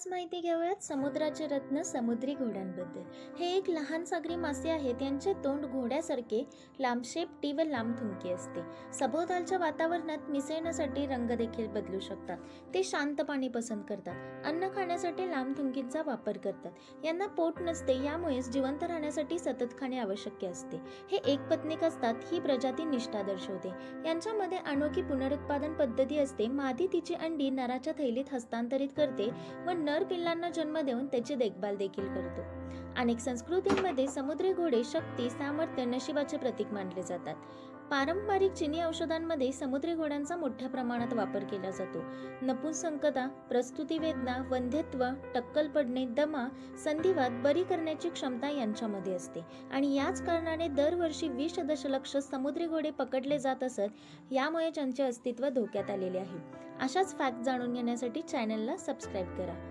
आज माहिती घेऊयात समुद्राचे रत्न समुद्री घोड्यांबद्दल. हे एक लहान सागरी मासे आहेत. यांचे तोंड घोड्यासारखे लांब शेपटी व लांब थुंकी असते. सभोवतालच्या वातावरणात मिसळण्यासाठी रंग देखील बदलू शकतात. ते शांत पाणी पसंत करतात. अन्न खाण्यासाठी लांब थुंकीचा वापर करतात. यांना पोट नसते, यामुळेच जिवंत राहण्यासाठी सतत खाणे आवश्यक असते. हे एकपत्नीक असतात. ही प्रजाती निष्ठा दर्शवते. यांच्यामध्ये अनोखी पुनरुत्पादन पद्धती असते. मादी तिची अंडी नराच्या थैलीत हस्तांतरित करते व नर पिल्लांना जन्म देऊन त्याची देखभाल देखील करतो. अनेक संस्कृतींमध्ये समुद्री घोडे शक्ती, सामर्थ्य, नशिबाचे प्रतीक मानले जातात. पारंपरिक चिनी औषधांमध्ये समुद्री घोड्यांचा मोठ्या प्रमाणात वापर केला जातो. नपुंसकता, प्रसूती वेदना, वंध्यत्व, टक्कल पडणे, दमा, संधिवात बरी करण्याची क्षमता यांच्यामध्ये असते आणि याच कारणाने दरवर्षी 20 दशलक्ष समुद्री घोडे पकडले जात असत. यामुळे त्यांचे अस्तित्व धोक्यात आलेले आहे. अशाच फॅक्ट जाणून घेण्यासाठी चॅनलला सबस्क्राईब करा.